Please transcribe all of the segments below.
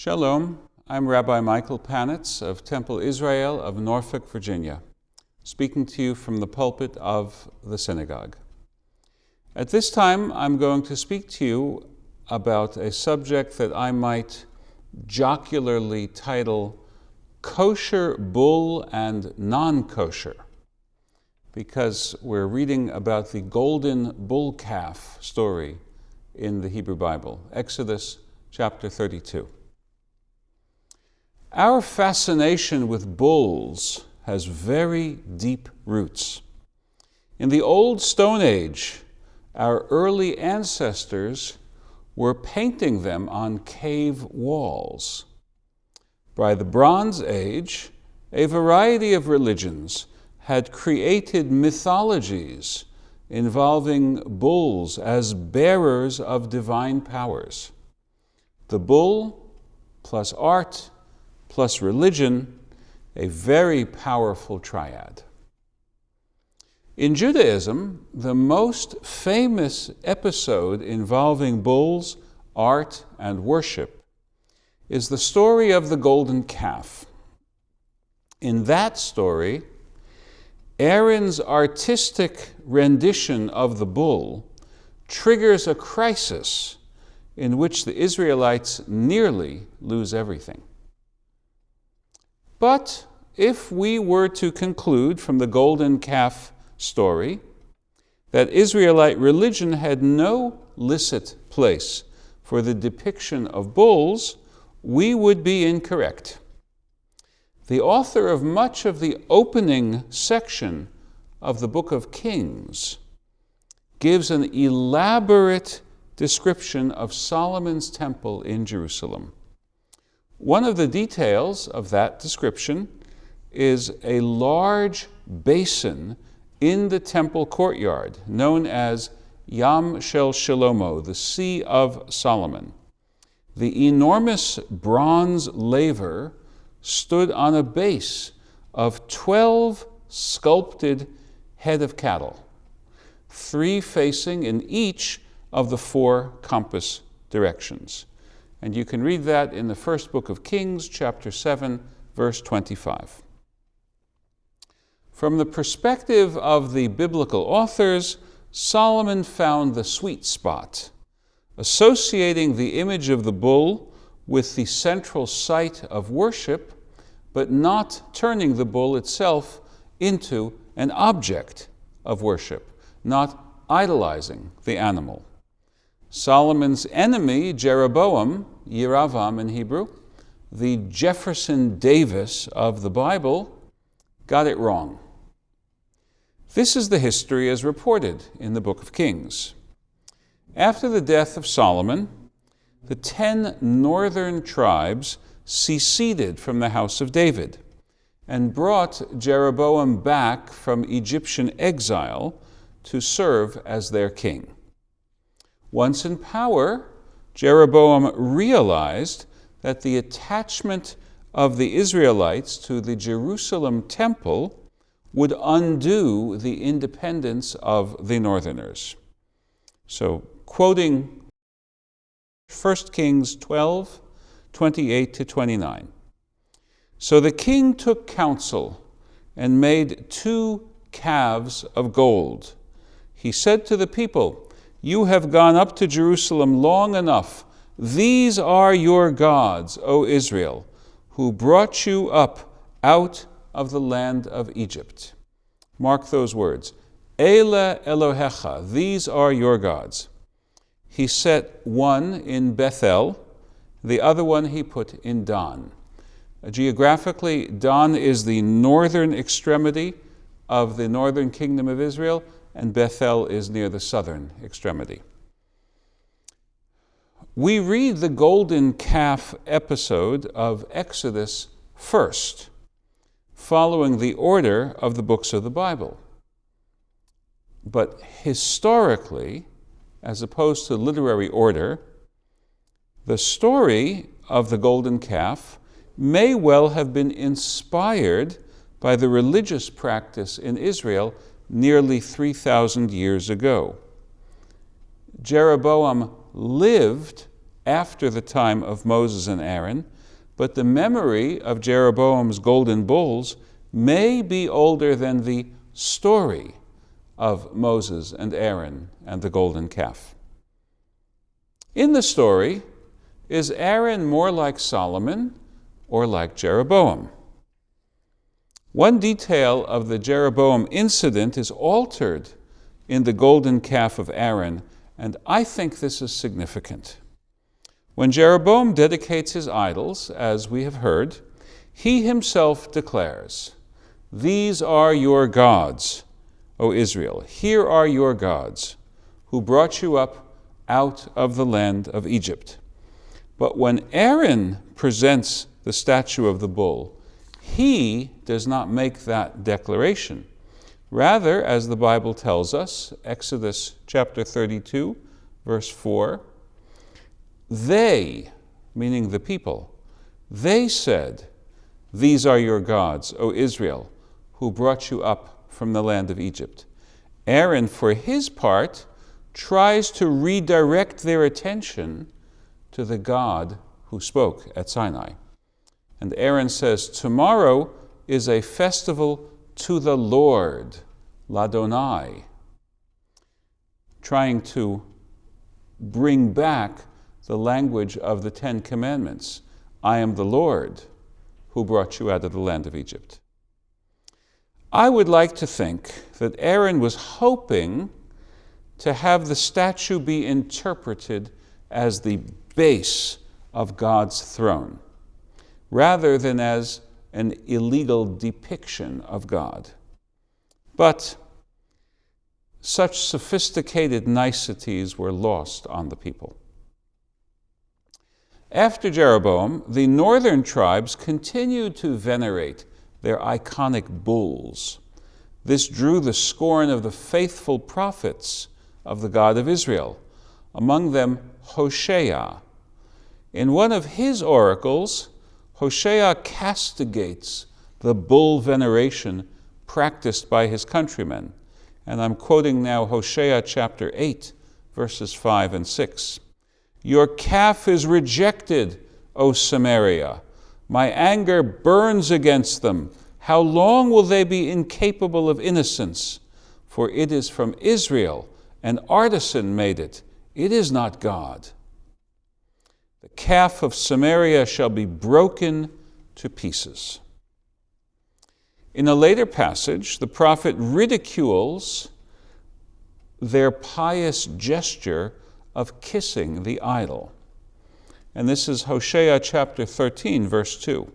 Shalom, I'm Rabbi Michael Panitz of Temple Israel of Norfolk, Virginia, speaking to you from the pulpit of the synagogue. At this time, I'm going to speak to you about a subject that I might jocularly title Kosher Bull and Non-Kosher, because we're reading about the golden bull calf story in the Hebrew Bible, Exodus chapter 32. Our fascination with bulls has very deep roots. In the old Stone Age, our early ancestors were painting them on cave walls. By the Bronze Age, a variety of religions had created mythologies involving bulls as bearers of divine powers. The bull plus art plus religion, a very powerful triad. In Judaism, the most famous episode involving bulls, art, and worship is the story of the golden calf. In that story, Aaron's artistic rendition of the bull triggers a crisis in which the Israelites nearly lose everything. But if we were to conclude from the golden calf story that Israelite religion had no licit place for the depiction of bulls, we would be incorrect. The author of much of the opening section of the book of Kings gives an elaborate description of Solomon's temple in Jerusalem. One of the details of that description is a large basin in the temple courtyard known as Yam Shel Shlomo, the Sea of Solomon. The enormous bronze laver stood on a base of 12 sculpted head of cattle, 3 facing in each of the 4 compass directions. And you can read that in the first book of Kings, chapter 7, verse 25. From the perspective of the biblical authors, Solomon found the sweet spot, associating the image of the bull with the central site of worship, but not turning the bull itself into an object of worship, not idolizing the animal. Solomon's enemy, Jeroboam, Yeravam in Hebrew, the Jefferson Davis of the Bible, got it wrong. This is the history as reported in the book of Kings. After the death of Solomon, the 10 northern tribes seceded from the house of David and brought Jeroboam back from Egyptian exile to serve as their king. Once in power, Jeroboam realized that the attachment of the Israelites to the Jerusalem temple would undo the independence of the northerners. So, quoting 1 Kings 12, 28 to 29. So the king took counsel and made 2 calves of gold. He said to the people, "You have gone up to Jerusalem long enough. These are your gods, O Israel, who brought you up out of the land of Egypt." Mark those words. Ele Elohecha, these are your gods. He set one in Bethel, the other one he put in Dan. Geographically, Dan is the northern extremity of the northern kingdom of Israel, and Bethel is near the southern extremity. We read the golden calf episode of Exodus first, following the order of the books of the Bible. But historically, as opposed to literary order, the story of the golden calf may well have been inspired by the religious practice in Israel nearly 3,000 years ago. Jeroboam lived after the time of Moses and Aaron, but the memory of Jeroboam's golden bulls may be older than the story of Moses and Aaron and the golden calf. In the story, is Aaron more like Solomon or like Jeroboam? One detail of the Jeroboam incident is altered in the golden calf of Aaron, and I think this is significant. When Jeroboam dedicates his idols, as we have heard, he himself declares, "These are your gods, O Israel. Here are your gods, who brought you up out of the land of Egypt." But when Aaron presents the statue of the bull, he does not make that declaration. Rather, as the Bible tells us, Exodus chapter 32, verse 4, they, meaning the people, they said, "These are your gods, O Israel, who brought you up from the land of Egypt." Aaron, for his part, tries to redirect their attention to the God who spoke at Sinai. And Aaron says, "Tomorrow is a festival to the Lord, Ladonai," trying to bring back the language of the Ten Commandments. "I am the Lord who brought you out of the land of Egypt." I would like to think that Aaron was hoping to have the statue be interpreted as the base of God's throne, rather than as an illegal depiction of God. But such sophisticated niceties were lost on the people. After Jeroboam, the northern tribes continued to venerate their iconic bulls. This drew the scorn of the faithful prophets of the God of Israel, among them Hosea. In one of his oracles, Hosea castigates the bull veneration practiced by his countrymen. And I'm quoting now Hosea chapter 8, verses 5 and 6. "Your calf is rejected, O Samaria. My anger burns against them. How long will they be incapable of innocence? For it is from Israel, an artisan made it. It is not God. The calf of Samaria shall be broken to pieces." In a later passage, the prophet ridicules their pious gesture of kissing the idol. And this is Hosea chapter 13, verse 2.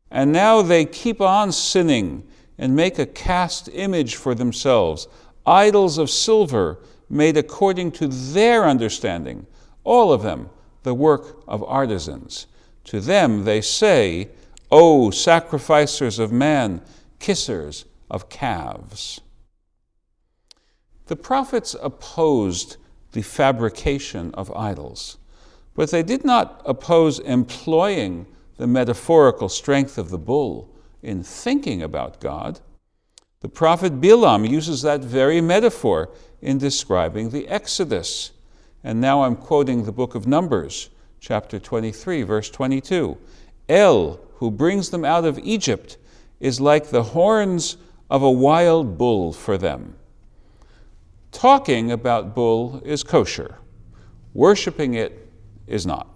"And now they keep on sinning and make a cast image for themselves, idols of silver made according to their understanding, all of them the work of artisans. To them they say, 'O sacrificers of man, kissers of calves.'" The prophets opposed the fabrication of idols, but they did not oppose employing the metaphorical strength of the bull in thinking about God. The prophet Bilam uses that very metaphor in describing the Exodus. And now I'm quoting the book of Numbers, chapter 23, verse 22. "El, who brings them out of Egypt, is like the horns of a wild bull for them." Talking about bull is kosher. Worshipping it is not.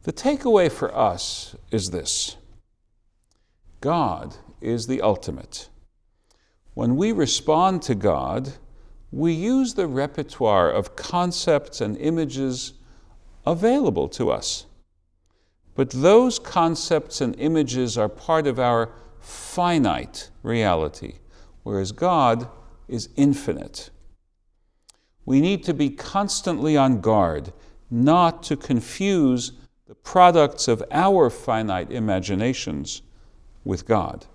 The takeaway for us is this: God is the ultimate. When we respond to God, we use the repertoire of concepts and images available to us. But those concepts and images are part of our finite reality, whereas God is infinite. We need to be constantly on guard not to confuse the products of our finite imaginations with God.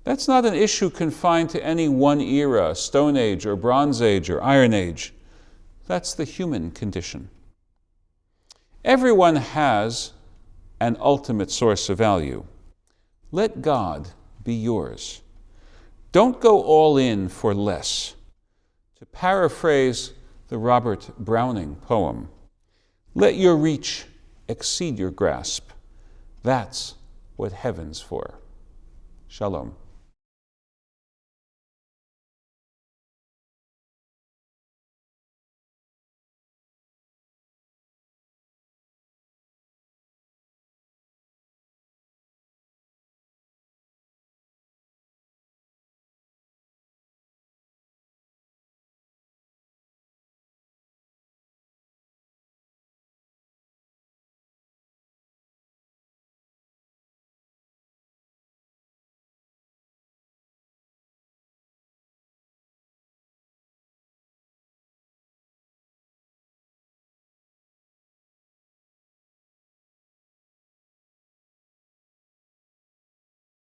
That's not an issue confined to any one era, Stone Age or Bronze Age or Iron Age. That's the human condition. Everyone has an ultimate source of value. Let God be yours. Don't go all in for less. To paraphrase the Robert Browning poem, let your reach exceed your grasp. That's what heaven's for. Shalom.